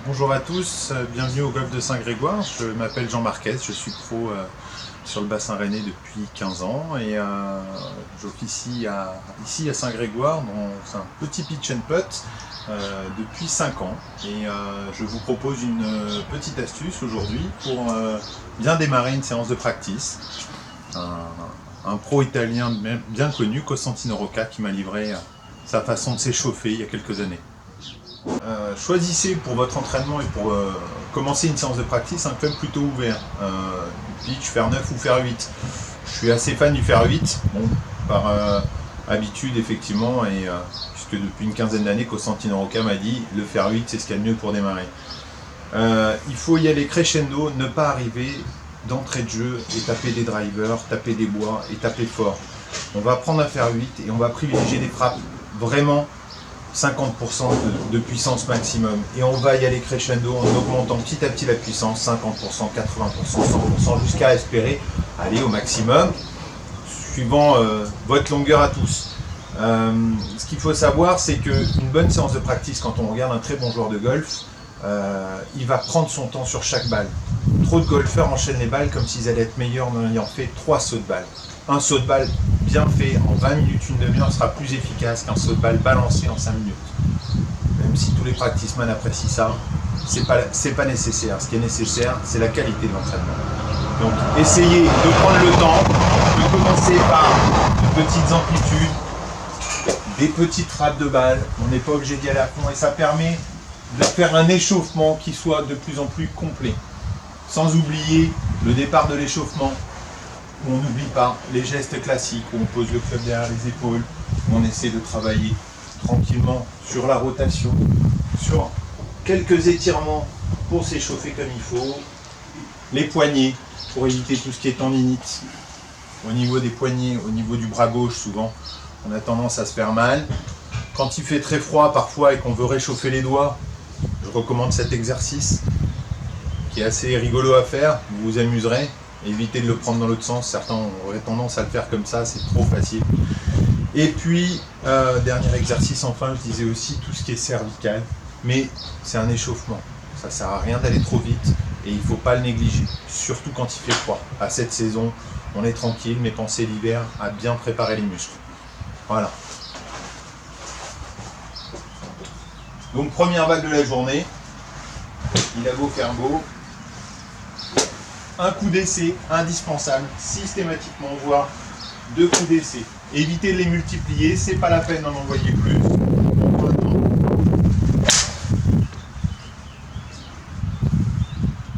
Bonjour à tous, bienvenue au golf de Saint-Grégoire. Je m'appelle Jean Marquez, je suis pro sur le bassin rennais depuis 15 ans et j'officie ici à Saint-Grégoire dans un petit pitch and putt depuis 5 ans. Et je vous propose une petite astuce aujourd'hui pour bien démarrer une séance de practice. Un pro italien bien connu, Costantino Rocca, qui m'a livré sa façon de s'échauffer il y a quelques années. Choisissez pour votre entraînement et pour commencer une séance de practice un club plutôt ouvert, pitch, fer 9 ou fer 8. Je suis assez fan du fer 8, bon, par habitude effectivement, et puisque depuis une quinzaine d'années, Costantino Rocca m'a dit le fer 8 c'est ce qu'il y a de mieux pour démarrer. Il faut y aller crescendo, ne pas arriver d'entrée de jeu et taper des drivers, taper des bois et taper fort. On va prendre un fer 8 et on va privilégier des frappes vraiment 50% de puissance maximum, et on va y aller crescendo en augmentant petit à petit la puissance, 50%, 80%, 100%, jusqu'à espérer aller au maximum, suivant votre longueur à tous. Ce qu'il faut savoir, c'est qu'une bonne séance de practice, quand on regarde un très bon joueur de golf, il va prendre son temps sur chaque balle. Trop de golfeurs enchaînent les balles comme s'ils allaient être meilleurs en ayant fait 3 sauts de balle. Un saut de balle bien fait en 20 minutes, une demi-heure sera plus efficace qu'un saut de balle balancé en 5 minutes. Même si tous les practicemen apprécient ça, c'est pas nécessaire. Ce qui est nécessaire, c'est la qualité de l'entraînement. Donc essayez de prendre le temps, de commencer par de petites amplitudes, des petites frappes de balle. On n'est pas obligé d'y aller à fond et ça permet de faire un échauffement qui soit de plus en plus complet. Sans oublier le départ de l'échauffement, où on n'oublie pas les gestes classiques, où on pose le club derrière les épaules, où on essaie de travailler tranquillement sur la rotation, sur quelques étirements pour s'échauffer comme il faut, les poignets pour éviter tout ce qui est tendinite. Au niveau des poignets, au niveau du bras gauche, souvent, on a tendance à se faire mal. Quand il fait très froid parfois et qu'on veut réchauffer les doigts, je recommande cet exercice qui est assez rigolo à faire, vous vous amuserez. Évitez de le prendre dans l'autre sens, certains auraient tendance à le faire comme ça, c'est trop facile. Et puis, dernier exercice enfin, je disais aussi tout ce qui est cervical, mais c'est un échauffement. Ça ne sert à rien d'aller trop vite et il ne faut pas le négliger, surtout quand il fait froid. À cette saison, on est tranquille, mais pensez l'hiver à bien préparer les muscles. Voilà. Donc première balle de la journée, il a beau faire beau. Un coup d'essai indispensable, systématiquement, voire 2 coups d'essai. Évitez de les multiplier, c'est pas la peine d'en envoyer plus.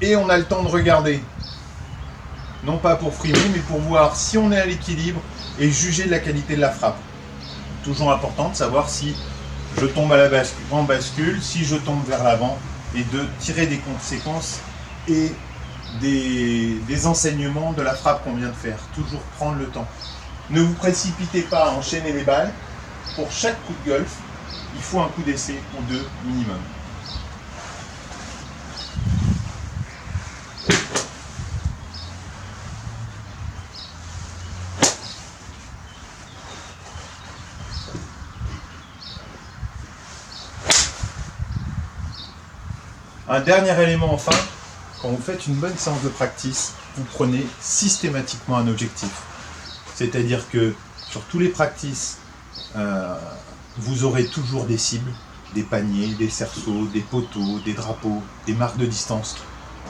Et on a le temps de regarder. Non pas pour frimer, mais pour voir si on est à l'équilibre et juger de la qualité de la frappe. Toujours important de savoir si je tombe à la bascule, en bascule, si je tombe vers l'avant, et de tirer des conséquences et des enseignements de la frappe qu'on vient de faire. Toujours prendre le temps. Ne vous précipitez pas à enchaîner les balles. Pour chaque coup de golf, il faut un coup d'essai ou 2 minimum. Un dernier élément enfin, quand vous faites une bonne séance de practice, vous prenez systématiquement un objectif. C'est-à-dire que sur tous les practices, vous aurez toujours des cibles, des paniers, des cerceaux, des poteaux, des drapeaux, des marques de distance.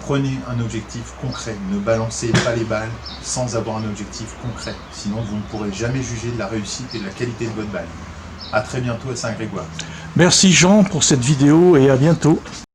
Prenez un objectif concret, ne balancez pas les balles sans avoir un objectif concret. Sinon vous ne pourrez jamais juger de la réussite et de la qualité de votre balle. A très bientôt à Saint-Grégoire. Merci Jean pour cette vidéo et à bientôt.